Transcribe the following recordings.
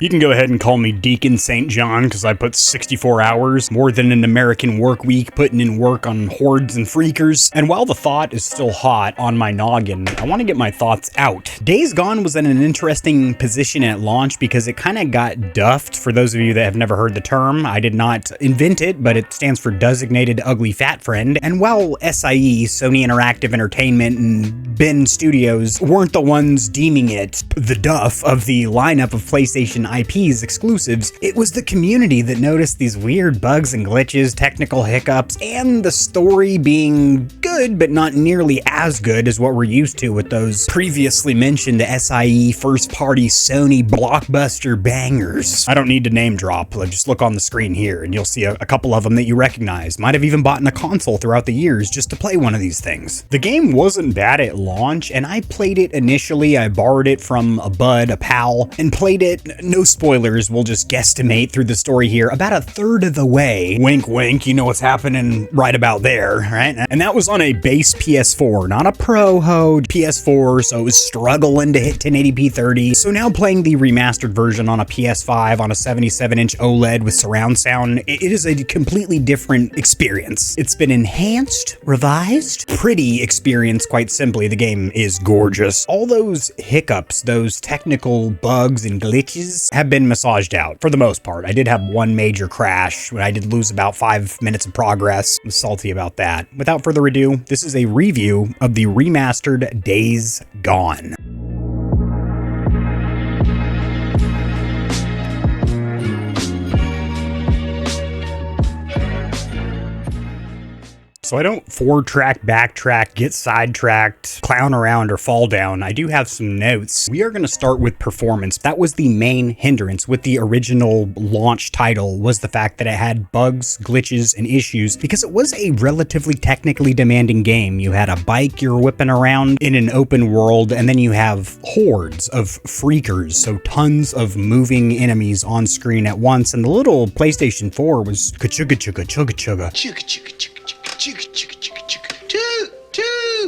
You can go ahead and call me Deacon St. John because I put 64 hours, more than an American work week, putting in work on hordes and freakers. And while the thought is still hot on my noggin, I want to get my thoughts out. Days Gone was in an interesting position at launch because it kind of got duffed. For those of you that have never heard the term, I did not invent it, but it stands for Designated Ugly Fat Friend. And while SIE, Sony Interactive Entertainment, and Ben Studios weren't the ones deeming it the duff of the lineup of PlayStation IPs exclusives, it was the community that noticed these weird bugs and glitches, technical hiccups, and the story being good, but not nearly as good as what we're used to with those previously mentioned SIE first-party Sony blockbuster bangers. I don't need to name drop, just look on the screen here and you'll see a couple of them that you recognize. Might have even bought a console throughout the years just to play one of these things. The game wasn't bad at launch, and I played it initially. I borrowed it from a bud, a pal, and played it, no spoilers, we'll just guesstimate through the story here, about a third of the way. Wink wink, you know what's happening right about there, right? And that was on a base PS4, not a Pro Ho PS4, so it was struggling to hit 1080p 30. So now playing the remastered version on a PS5 on a 77-inch OLED with surround sound, it is a completely different experience. It's been enhanced, revised, pretty experience, quite simply. The game is gorgeous. All those hiccups, those technical bugs and glitches have been massaged out for the most part. I did have one major crash when I did lose about 5 minutes of progress. I'm salty about that. Without further ado, this is a review of the remastered Days Gone. So I don't forward-track, backtrack, get sidetracked, clown around, or fall down. I do have some notes. We are going to start with performance. That was the main hindrance with the original launch title, was the fact that it had bugs, glitches, and issues, because it was a relatively technically demanding game. You had a bike you're whipping around in an open world, and then you have hordes of freakers, so tons of moving enemies on screen at once, and the little PlayStation 4 was ka-chugga-chugga-chugga-chugga.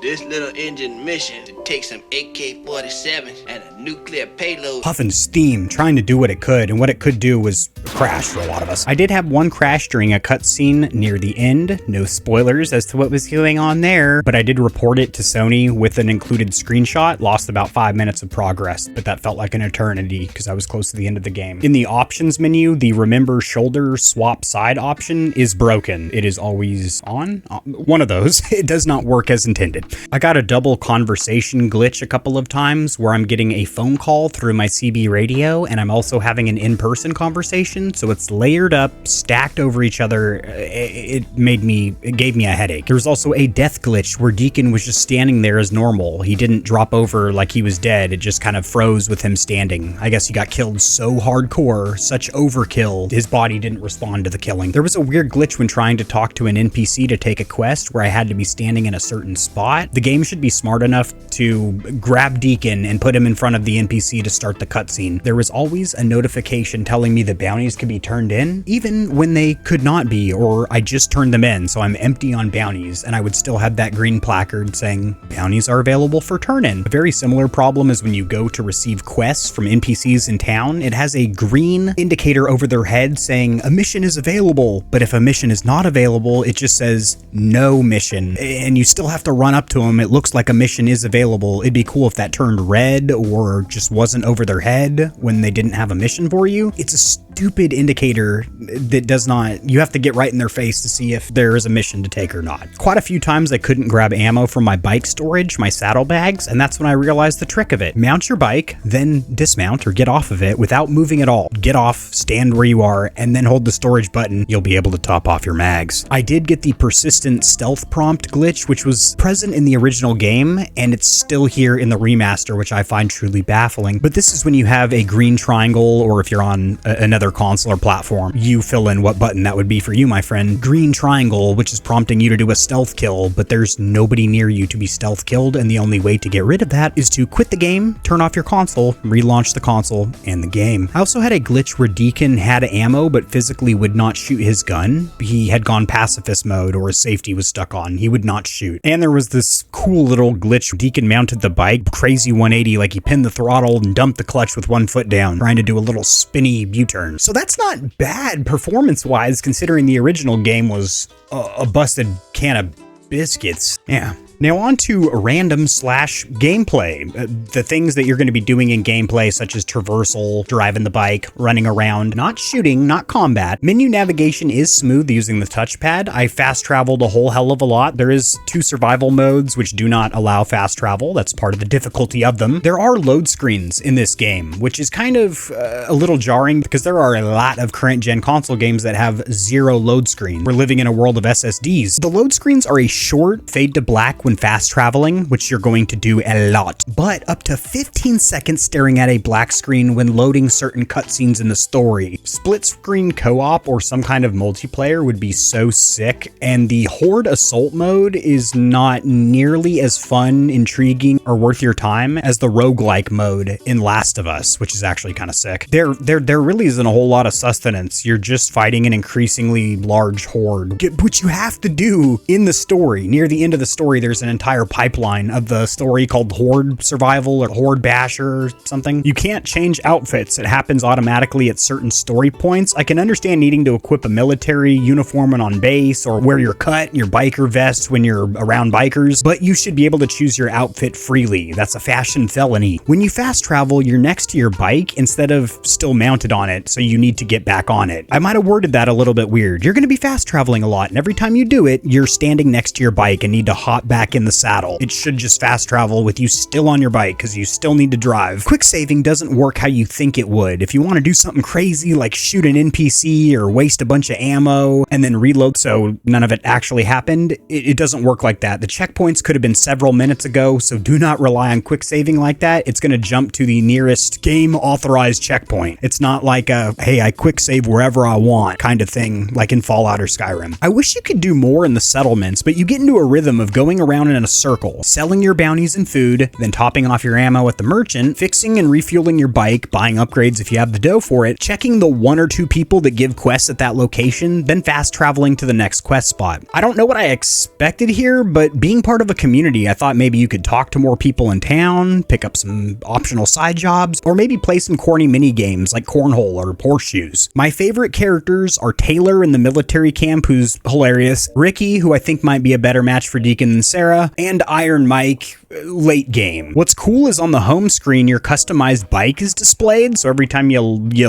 This little engine mission to take some AK-47 and a nuclear payload. Puffing steam, trying to do what it could, and what it could do was crash for a lot of us. I did have one crash during a cutscene near the end. No spoilers as to what was going on there, but I did report it to Sony with an included screenshot. Lost about 5 minutes of progress, but that felt like an eternity because I was close to the end of the game. In the options menu, the remember shoulder swap side option is broken. It is always on. One of those. It does not work as intended. I got a double conversation glitch a couple of times where I'm getting a phone call through my CB radio and I'm also having an in-person conversation, so it's layered up, stacked over each other. It gave me a headache. There was also a death glitch where Deacon was just standing there as normal. He didn't drop over like he was dead. It just kind of froze with him standing. I guess he got killed so hardcore, such overkill, his body didn't respond to the killing. There was a weird glitch when trying to talk to an NPC to take a quest where I had to be standing in a certain spot. The game should be smart enough to grab Deacon and put him in front of the NPC to start the cutscene. There was always a notification telling me the bounties could be turned in, even when they could not be, or I just turned them in, so I'm empty on bounties, and I would still have that green placard saying bounties are available for turn-in. A very similar problem is when you go to receive quests from NPCs in town, it has a green indicator over their head saying a mission is available, but if a mission is not available, it just says no mission, and you still have to run up to them. It looks like a mission is available. It'd be cool if that turned red or just wasn't over their head when they didn't have a mission for you. It's a stupid indicator that does not, you have to get right in their face to see if there is a mission to take or not. Quite a few times I couldn't grab ammo from my bike storage, my saddlebags, and that's when I realized the trick of it. Mount your bike, then dismount or get off of it without moving at all. Get off, stand where you are, and then hold the storage button. You'll be able to top off your mags. I did get the persistent stealth prompt glitch, which was present in the original game, and it's still here in the remaster, which I find truly baffling. But this is when you have a green triangle, or if you're on another other console or platform. You fill in what button that would be for you, my friend. Green triangle, which is prompting you to do a stealth kill, but there's nobody near you to be stealth killed, and the only way to get rid of that is to quit the game, turn off your console, relaunch the console, and the game. I also had a glitch where Deacon had ammo, but physically would not shoot his gun. He had gone pacifist mode, or his safety was stuck on. He would not shoot. And there was this cool little glitch. Deacon mounted the bike, crazy 180, like he pinned the throttle and dumped the clutch with one foot down, trying to do a little spinny U-turn. So that's not bad performance-wise, considering the original game was a busted can of biscuits. Yeah. Now on to random / gameplay. The things that you're going to be doing in gameplay, such as traversal, driving the bike, running around, not shooting, not combat. Menu navigation is smooth using the touchpad. I fast traveled a whole hell of a lot. There is 2 survival modes which do not allow fast travel. That's part of the difficulty of them. There are load screens in this game, which is kind of a little jarring because there are a lot of current gen console games that have 0 load screen. We're living in a world of SSDs. The load screens are a short fade to black when fast traveling, which you're going to do a lot, but up to 15 seconds staring at a black screen when loading certain cutscenes in the story. Split screen co-op or some kind of multiplayer would be so sick, and the Horde Assault mode is not nearly as fun, intriguing, or worth your time as the roguelike mode in Last of Us, which is actually kind of sick. There really isn't a whole lot of sustenance. You're just fighting an increasingly large horde. What you have to do in the story, near the end of the story, there's an entire pipeline of the story called Horde Survival or Horde Basher or something. You can't change outfits. It happens automatically at certain story points. I can understand needing to equip a military uniform when on base, or wear your cut, your biker vest when you're around bikers, but you should be able to choose your outfit freely. That's a fashion felony. When you fast travel, you're next to your bike instead of still mounted on it, so you need to get back on it. I might have worded that a little bit weird. You're going to be fast traveling a lot, and every time you do it, you're standing next to your bike and need to hop back in the saddle. It should just fast travel with you still on your bike because you still need to drive. Quick saving doesn't work how you think it would. If you want to do something crazy like shoot an NPC or waste a bunch of ammo and then reload so none of it actually happened, it doesn't work like that. The checkpoints could have been several minutes ago, so do not rely on quick saving like that. It's going to jump to the nearest game authorized checkpoint. It's not like a, hey, I quick save wherever I want kind of thing like in Fallout or Skyrim. I wish you could do more in the settlements, but you get into a rhythm of going around in a circle, selling your bounties and food, then topping off your ammo at the merchant, fixing and refueling your bike, buying upgrades if you have the dough for it, checking the 1 or 2 people that give quests at that location, then fast traveling to the next quest spot. I don't know what I expected here, but being part of a community, I thought maybe you could talk to more people in town, pick up some optional side jobs, or maybe play some corny mini games like cornhole or horseshoes. My favorite characters are Taylor in the military camp, who's hilarious, Ricky, who I think might be a better match for Deacon than Sarah, and Iron Mike late game. What's cool is on the home screen, your customized bike is displayed, so every time you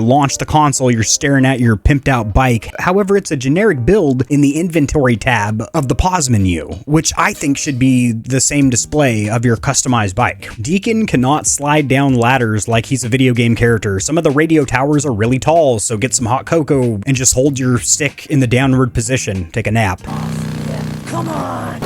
launch the console, you're staring at your pimped out bike. However, it's a generic build in the inventory tab of the pause menu, which I think should be the same display of your customized bike. Deacon cannot slide down ladders like he's a video game character. Some of the radio towers are really tall, so get some hot cocoa and just hold your stick in the downward position. Take a nap. Come on!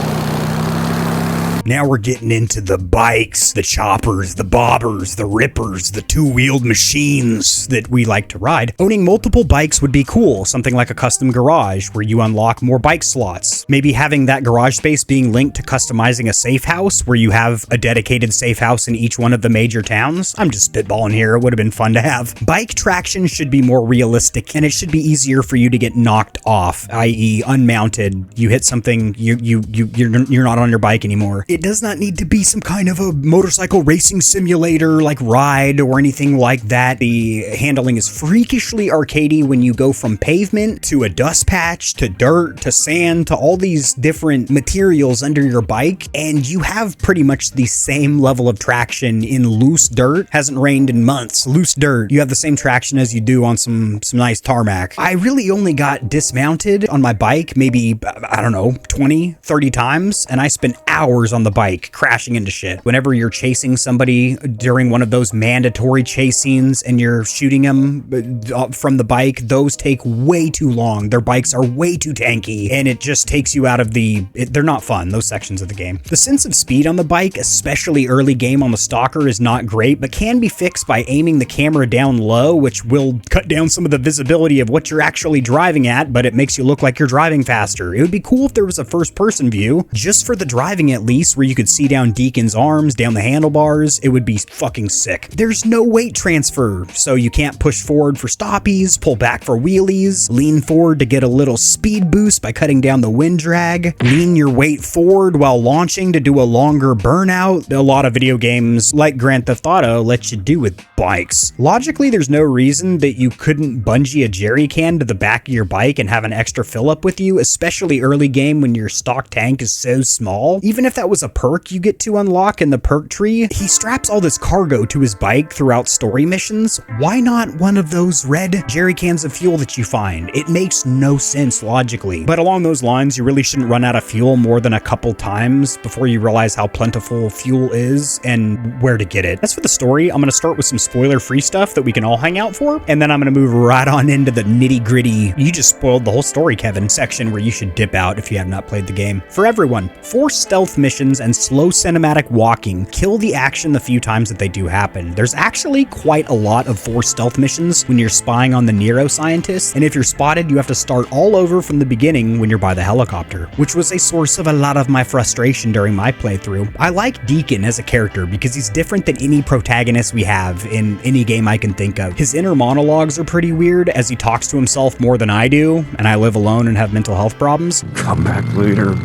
Now we're getting into the bikes, the choppers, the bobbers, the rippers, the two-wheeled machines that we like to ride. Owning multiple bikes would be cool, something like a custom garage where you unlock more bike slots. Maybe having that garage space being linked to customizing a safe house where you have a dedicated safe house in each one of the major towns. I'm just spitballing here, it would have been fun to have. Bike traction should be more realistic, and it should be easier for you to get knocked off, i.e. unmounted. You hit something, you're not on your bike anymore. It does not need to be some kind of a motorcycle racing simulator like Ride or anything like that. The handling is freakishly arcadey when you go from pavement to a dust patch to dirt to sand to all these different materials under your bike, and you have pretty much the same level of traction in loose dirt. Hasn't rained in months. Loose dirt. You have the same traction as you do on some nice tarmac. I really only got dismounted on my bike maybe, I don't know, 20, 30 times, and I spent hours on the the bike, crashing into shit. Whenever you're chasing somebody during one of those mandatory chase scenes and you're shooting them from the bike, those take way too long. Their bikes are way too tanky, and it just takes you out of they're not fun, those sections of the game. The sense of speed on the bike, especially early game on the Stalker, is not great, but can be fixed by aiming the camera down low, which will cut down some of the visibility of what you're actually driving at, but it makes you look like you're driving faster. It would be cool if there was a first-person view, just for the driving at least, where you could see down Deacon's arms, down the handlebars. It would be fucking sick. There's no weight transfer, so you can't push forward for stoppies, pull back for wheelies, lean forward to get a little speed boost by cutting down the wind drag, lean your weight forward while launching to do a longer burnout. A lot of video games like Grand Theft Auto let you do with bikes. Logically, there's no reason that you couldn't bungee a jerry can to the back of your bike and have an extra fill up with you, especially early game when your stock tank is so small. Even if that was a perk you get to unlock in the perk tree, he straps all this cargo to his bike throughout story missions. Why not one of those red jerry cans of fuel that you find? It makes no sense logically. But along those lines, you really shouldn't run out of fuel more than a couple times before you realize how plentiful fuel is and where to get it. As for the story, I'm going to start with some spoiler-free stuff that we can all hang out for, and then I'm going to move right on into the nitty-gritty, you just spoiled the whole story, Kevin, section where you should dip out if you have not played the game. For everyone, force stealth missions and slow cinematic walking kill the action the few times that they do happen. There's actually quite a lot of forced stealth missions when you're spying on the neuroscientists, and if you're spotted, you have to start all over from the beginning when you're by the helicopter, which was a source of a lot of my frustration during my playthrough. I like Deacon as a character because he's different than any protagonist we have in any game I can think of. His inner monologues are pretty weird as he talks to himself more than I do, and I live alone and have mental health problems. Come back later.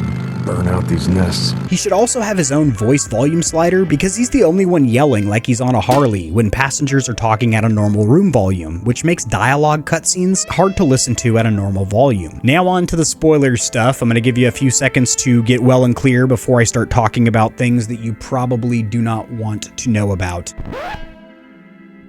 Burn out these nests. He should also have his own voice volume slider because he's the only one yelling like he's on a Harley when passengers are talking at a normal room volume, which makes dialogue cutscenes hard to listen to at a normal volume. Now on to the spoiler stuff. I'm going to give you a few seconds to get well and clear before I start talking about things that you probably do not want to know about.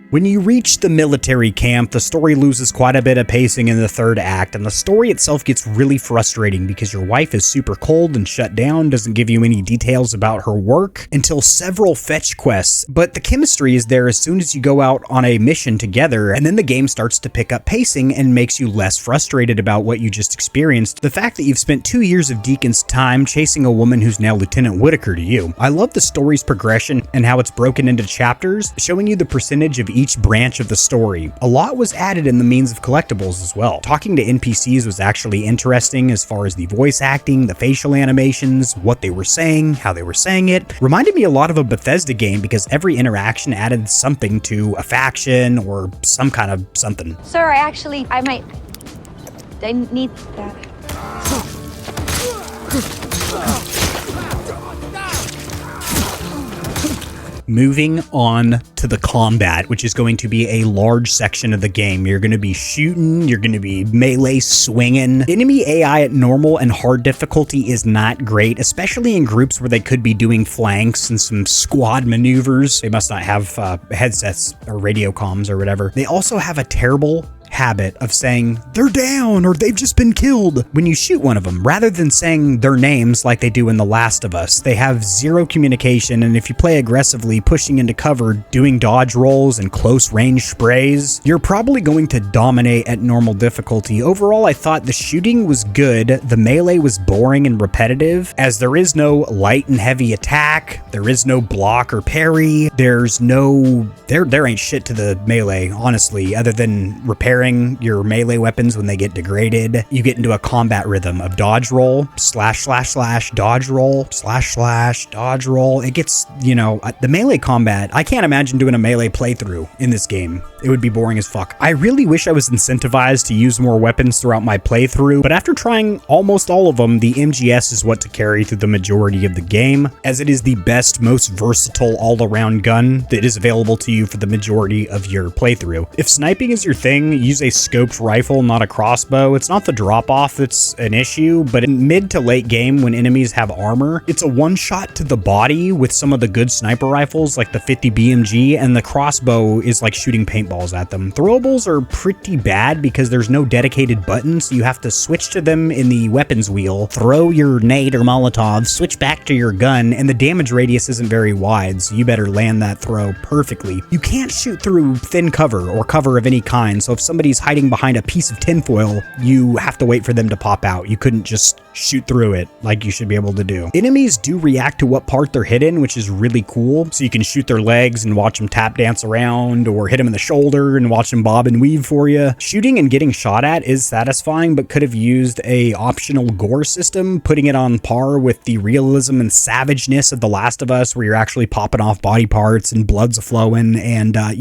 When you reach the military camp, the story loses quite a bit of pacing in the third act, and the story itself gets really frustrating because your wife is super cold and shut down, doesn't give you any details about her work until several fetch quests, but the chemistry is there as soon as you go out on a mission together, and then the game starts to pick up pacing and makes you less frustrated about what you just experienced. The fact that you've spent 2 years of Deacon's time chasing a woman who's now Lieutenant Whitaker to you. I love the story's progression and how it's broken into chapters, showing you the percentage of each branch of the story. A lot was added in the means of collectibles as well. Talking to NPCs was actually interesting as far as the voice acting, the facial animations, what they were saying, how they were saying it. Reminded me a lot of a Bethesda game because every interaction added something to a faction or some kind of something. Sir, I need that. Moving on to the combat, which is going to be a large section of the game. You're going to be shooting, you're going to be melee swinging. Enemy AI at normal and hard difficulty is not great, especially in groups where they could be doing flanks and some squad maneuvers. They must not have headsets or radio comms or whatever. They also have a terrible habit of saying they're down or they've just been killed when you shoot one of them, rather than saying their names like they do in The Last of Us. They have zero communication, and if you play aggressively, pushing into cover, doing dodge rolls and close range sprays, you're probably going to dominate at normal difficulty. Overall, I thought the shooting was good. The melee was boring and repetitive, as there is no light and heavy attack, there is no block or parry, there ain't shit to the melee, honestly, other than repairing your melee weapons when they get degraded. You get into a combat rhythm of dodge roll, slash, dodge roll, slash, dodge roll. It gets, the melee combat, I can't imagine doing a melee playthrough in this game. It would be boring as fuck. I really wish I was incentivized to use more weapons throughout my playthrough, but after trying almost all of them, the MGS is what to carry through the majority of the game, as it is the best, most versatile all-around gun that is available to you for the majority of your playthrough. If sniping is your thing, use use a scoped rifle, not a crossbow. It's not the drop-off that's an issue, but in mid to late game when enemies have armor, it's a one-shot to the body with some of the good sniper rifles like the 50 BMG, and the crossbow is like shooting paintballs at them. Throwables are pretty bad because there's no dedicated button, so you have to switch to them in the weapons wheel, throw your nade or Molotov, switch back to your gun, and the damage radius isn't very wide, so you better land that throw perfectly. You can't shoot through thin cover or cover of any kind, so if somebody's hiding behind a piece of tinfoil, you have to wait for them to pop out. You couldn't just shoot through it like you should be able to do. Enemies do react to what part they're hit in, which is really cool, so you can shoot their legs and watch them tap dance around, or hit them in the shoulder and watch them bob and weave for you. Shooting and getting shot at is satisfying, but could have used a optional gore system, putting it on par with the realism and savageness of The Last of Us, where you're actually popping off body parts and blood's flowing, and that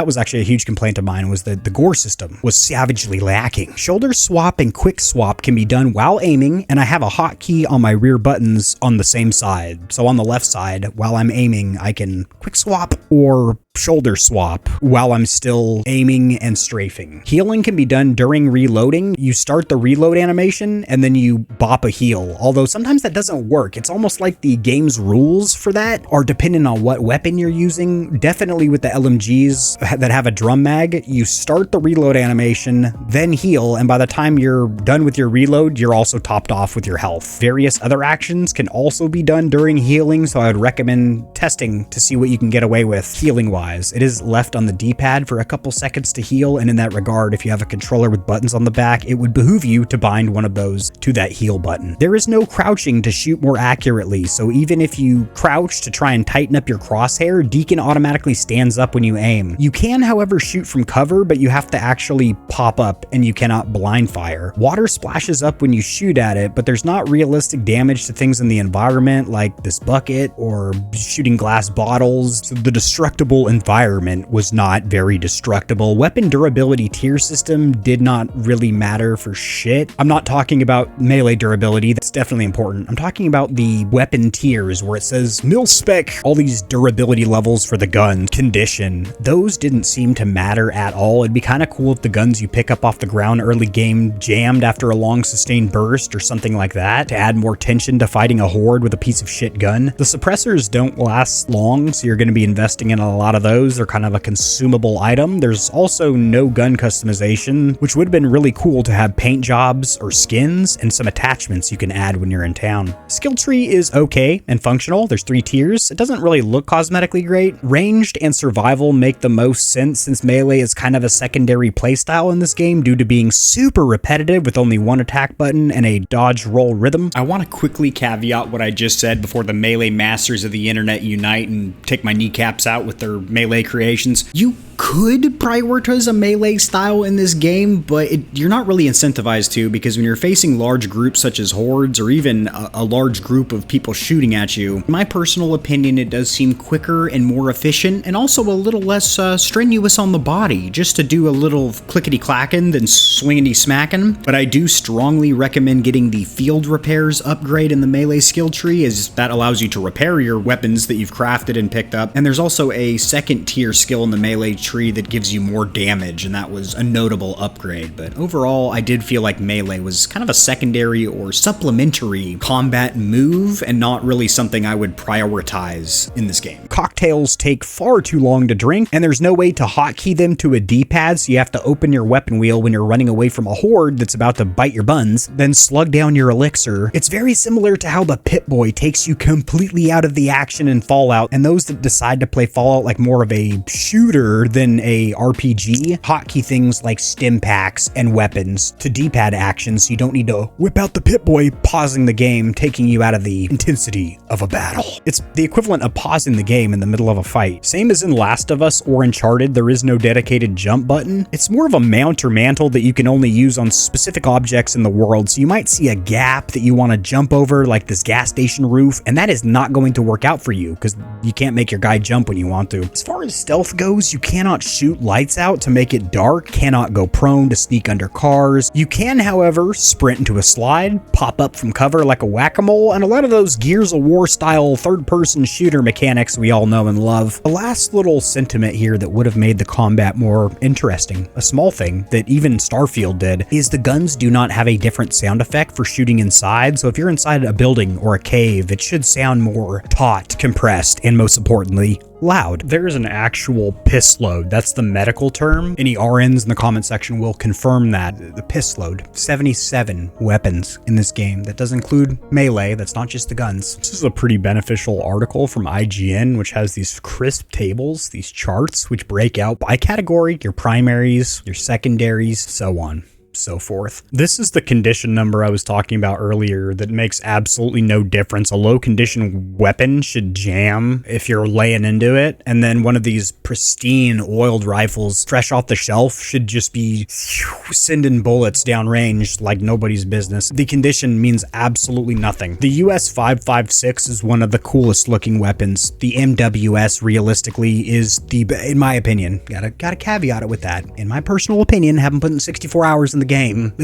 was actually a huge complaint of mine, was that the gore system was savagely lacking. Shoulder swap and quick swap can be done while aiming, and I have a hotkey on my rear buttons on the same side. So on the left side, while I'm aiming, I can quick swap or shoulder swap while I'm still aiming and strafing. Healing can be done during reloading. You start the reload animation and then you bop a heal, although sometimes that doesn't work. It's almost like the game's rules for that are dependent on what weapon you're using. Definitely with the LMGs that have a drum mag, you start the reload animation, then heal, and by the time you're done with your reload, you're also topped off with your health. Various other actions can also be done during healing, so I would recommend testing to see what you can get away with healing-wise. It is left on the D-pad for a couple seconds to heal, and in that regard, if you have a controller with buttons on the back, it would behoove you to bind one of those to that heal button. There is no crouching to shoot more accurately, so even if you crouch to try and tighten up your crosshair, Deacon automatically stands up when you aim. You can, however, shoot from cover, but you have to actually pop up, and you cannot blind fire. Water splashes up when you shoot at it, but there's not realistic damage to things in the environment, like this bucket or shooting glass bottles. So the destructible environment was not very destructible. Weapon durability tier system did not really matter for shit. I'm not talking about melee durability, that's definitely important. I'm talking about the weapon tiers where it says mil spec, all these durability levels for the gun, condition. Those didn't seem to matter at all. It'd be kind of cool if the guns you pick up off the ground early game jammed after a long sustained burst or something like that to add more tension to fighting a horde with a piece of shit gun. The suppressors don't last long, so you're going to be investing in a lot of those. They're kind of a consumable item. There's also no gun customization, which would have been really cool to have paint jobs or skins and some attachments you can add when you're in town. Skill tree is okay and functional. There's 3 tiers. It doesn't really look cosmetically great. Ranged and survival make the most sense since melee is kind of a secondary playstyle in this game due to being super repetitive with only one attack button and a dodge roll rhythm. I want to quickly caveat what I just said before the melee masters of the internet unite and take my kneecaps out with their melee creations. You could prioritize a melee style in this game, but you're not really incentivized to, because when you're facing large groups such as hordes or even a large group of people shooting at you, in my personal opinion, it does seem quicker and more efficient and also a little less strenuous on the body, just to do a little clickety-clacking than swingity-smacking. But I do strongly recommend getting the field repairs upgrade in the melee skill tree, as that allows you to repair your weapons that you've crafted and picked up. And there's also a second tier skill in the melee tree that gives you more damage, and that was a notable upgrade. But overall, I did feel like melee was kind of a secondary or supplementary combat move and not really something I would prioritize in this game. Cocktails take far too long to drink, and there's no way to hotkey them to a D-pad, so you have to open your weapon wheel when you're running away from a horde that's about to bite your buns, then slug down your elixir. It's very similar to how the Pip-Boy takes you completely out of the action in Fallout, and those that decide to play Fallout like more of a shooter than a RPG, hotkey things like stim packs and weapons to D-pad actions, so you don't need to whip out the Pip-Boy, pausing the game, taking you out of the intensity of a battle. It's the equivalent of pausing the game in the middle of a fight. Same as in Last of Us or Uncharted, there is no dedicated jump button. It's more of a mount or mantle that you can only use on specific objects in the world, so you might see a gap that you want to jump over, like this gas station roof, and that is not going to work out for you because you can't make your guy jump when you want to. As far as stealth goes, you cannot shoot lights out to make it dark, cannot go prone to sneak under cars. You can, however, sprint into a slide, pop up from cover like a whack-a-mole, and a lot of those Gears of War style third-person shooter mechanics we all know and love. The last little sentiment here that would have made made the combat more interesting. A small thing that even Starfield did is the guns do not have a different sound effect for shooting inside, so if you're inside a building or a cave, it should sound more taut, compressed, and most importantly, loud. There is an actual piss load. That's the medical term. Any RNs in the comment section will confirm that. The piss load. 77 weapons in this game. That does include melee. That's not just the guns. This is a pretty beneficial article from IGN, which has these crisp tables, these charts, which break out by category, your primaries, your secondaries, so on. So forth. This is the condition number I was talking about earlier that makes absolutely no difference. A low condition weapon should jam if you're laying into it, and then one of these pristine oiled rifles fresh off the shelf should just be sending bullets downrange like nobody's business. The condition means absolutely nothing. The US 5.56 is one of the coolest looking weapons. The MWS realistically is the, in my opinion, gotta caveat it with that. In my personal opinion, haven't put in 64 hours in the game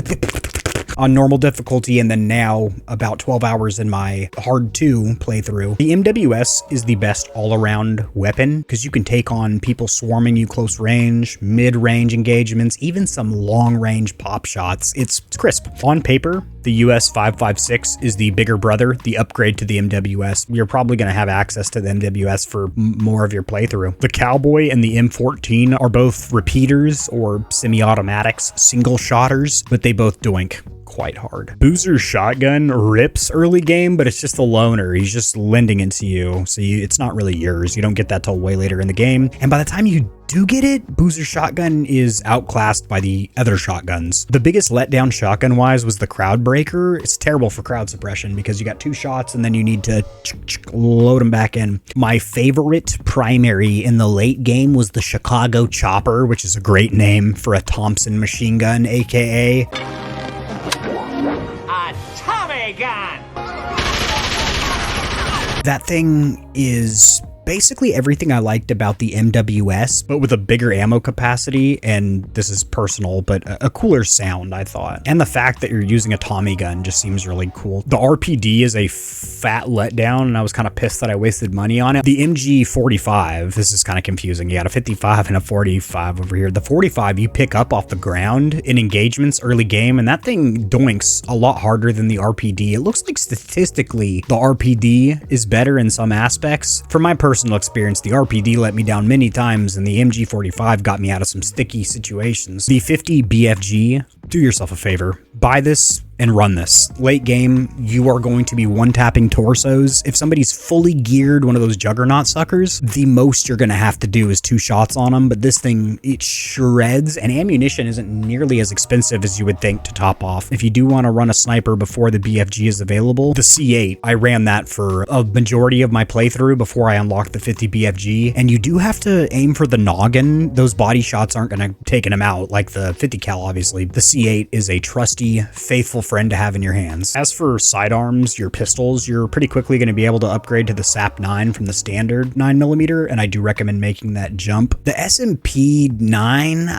on normal difficulty, and then now about 12 hours in my hard 2 playthrough. The MWS is the best all-around weapon because you can take on people swarming you close range, mid-range engagements, even some long-range pop shots. It's crisp. On paper, the US 5.56 is the bigger brother, the upgrade to the MWS. You're probably going to have access to the MWS for more of your playthrough. The Cowboy and the M14 are both repeaters or semi-automatics, single shotters, but they both doink quite hard. Boozer's shotgun rips early game, but it's just the loner. He's just lending it to you, so it's not really yours. You don't get that till way later in the game, and by the time you do get it, Boozer's shotgun is outclassed by the other shotguns. The biggest letdown shotgun-wise was the Crowd Breaker. It's terrible for crowd suppression because you got 2 shots and then you need to load them back in. My favorite primary in the late game was the Chicago Chopper, which is a great name for a Thompson machine gun, aka Gun. that thing is basically everything I liked about the MWS, but with a bigger ammo capacity, and this is personal, but a cooler sound, I thought. And the fact that you're using a Tommy gun just seems really cool. The RPD is a fat letdown, and I was kind of pissed that I wasted money on it. The MG45, this is kind of confusing. You got a 55 and a 45 over here. The 45 you pick up off the ground in engagements early game, and that thing doinks a lot harder than the RPD. It looks like statistically the RPD is better in some aspects. For my personal experience, the RPD let me down many times, and the MG45 got me out of some sticky situations. The 50 BFG, do yourself a favor, buy this and run this. Late game, you are going to be one-tapping torsos. If somebody's fully geared, one of those juggernaut suckers, the most you're gonna have to do is 2 shots on them, but this thing, it shreds, and ammunition isn't nearly as expensive as you would think to top off. If you do want to run a sniper before the BFG is available, the C8, I ran that for a majority of my playthrough before I unlocked the 50 BFG, and you do have to aim for the noggin. Those body shots aren't gonna take him out like the 50 cal, obviously. The C8 is a trusty, faithful friend to have in your hands. As for sidearms, your pistols, you're pretty quickly going to be able to upgrade to the SAP 9 from the standard 9mm, and I do recommend making that jump. The SMP 9,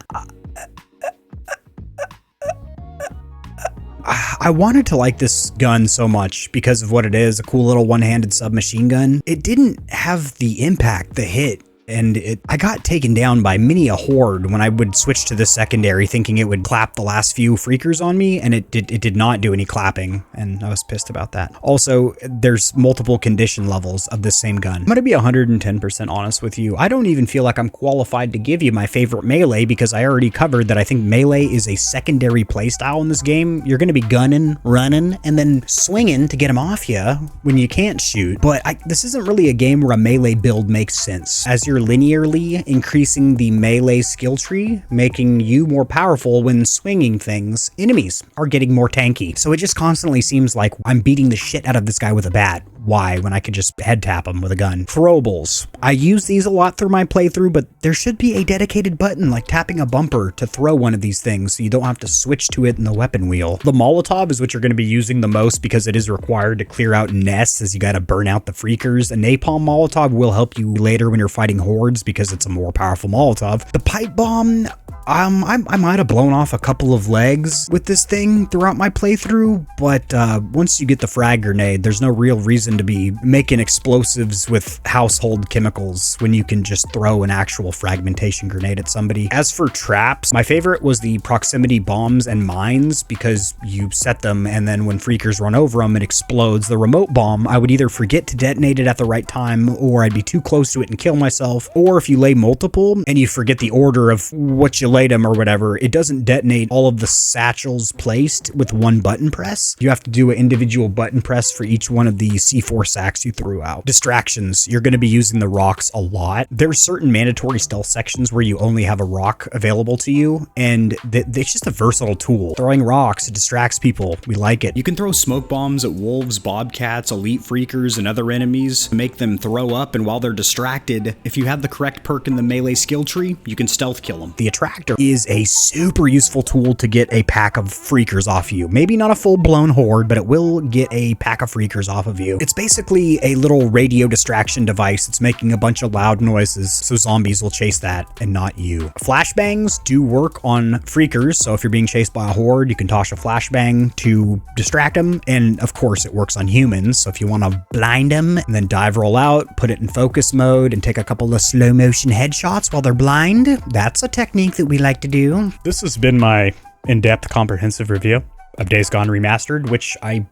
I wanted to like this gun so much because of what it is, a cool little one-handed submachine gun. It didn't have the impact, the hit, and I got taken down by many a horde when I would switch to the secondary thinking it would clap the last few freakers on me, and it did not do any clapping, and I was pissed about that. Also, there's multiple condition levels of this same gun. I'm gonna be 110% honest with you. I don't even feel like I'm qualified to give you my favorite melee because I already covered that I think melee is a secondary playstyle in this game. You're gonna be gunning, running, and then swinging to get them off you when you can't shoot. But this isn't really a game where a melee build makes sense, as you're linearly increasing the melee skill tree, making you more powerful when swinging things. Enemies are getting more tanky, so it just constantly seems like I'm beating the shit out of this guy with a bat. Why, when I could just head tap him with a gun? Throwables. I use these a lot through my playthrough, but there should be a dedicated button like tapping a bumper to throw one of these things so you don't have to switch to it in the weapon wheel. The Molotov is what you're going to be using the most because it is required to clear out nests as you got to burn out the freakers. A napalm Molotov will help you later when you're fighting hordes because it's a more powerful Molotov. The pipe bomb, I might have blown off a couple of legs with this thing throughout my playthrough, but once you get the frag grenade, there's no real reason to be making explosives with household chemicals when you can just throw an actual fragmentation grenade at somebody. As for traps, my favorite was the proximity bombs and mines, because you set them and then when freakers run over them, it explodes. The remote bomb, I would either forget to detonate it at the right time, or I'd be too close to it and kill myself, or if you lay multiple and you forget the order of what you laid them or whatever, it doesn't detonate all of the satchels placed with one button press. You have to do an individual button press for each one of the C4 sacks you threw out. Distractions, you're going to be using the rocks a lot. There's certain mandatory stealth sections where you only have a rock available to you, and it's just a versatile tool. Throwing rocks, it distracts people. We like it. You can throw smoke bombs at wolves, bobcats, elite freakers, and other enemies to make them throw up, and while they're distracted, if you have the correct perk in the melee skill tree, you can stealth kill them. The attractor is a super useful tool to get a pack of freakers off you. Maybe not a full-blown horde, but it will get a pack of freakers off of you. It's basically a little radio distraction device. It's making a bunch of loud noises, so zombies will chase that and not you. Flashbangs do work on freakers, so if you're being chased by a horde, you can toss a flashbang to distract them, and of course it works on humans, so if you want to blind them and then dive roll out, put it in focus mode, and take a couple of slow motion headshots while they're blind, that's a technique that we like to do. This has been my in-depth comprehensive review of Days Gone Remastered, which I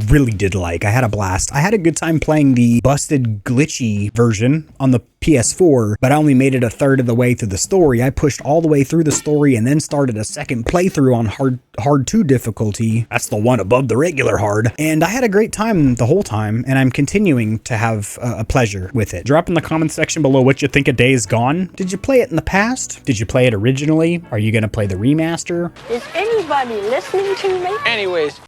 really did like. I had a blast. I had a good time playing the busted glitchy version on the PS4, but I only made it a third of the way through the story. I pushed all the way through the story and then started a second playthrough on hard 2 difficulty. That's the one above the regular hard. And I had a great time the whole time, and I'm continuing to have a pleasure with it. Drop in the comment section below what you think of Days Gone. Did you play it in the past? Did you play it originally? Are you going to play the remaster? Is anybody listening to me? Anyways,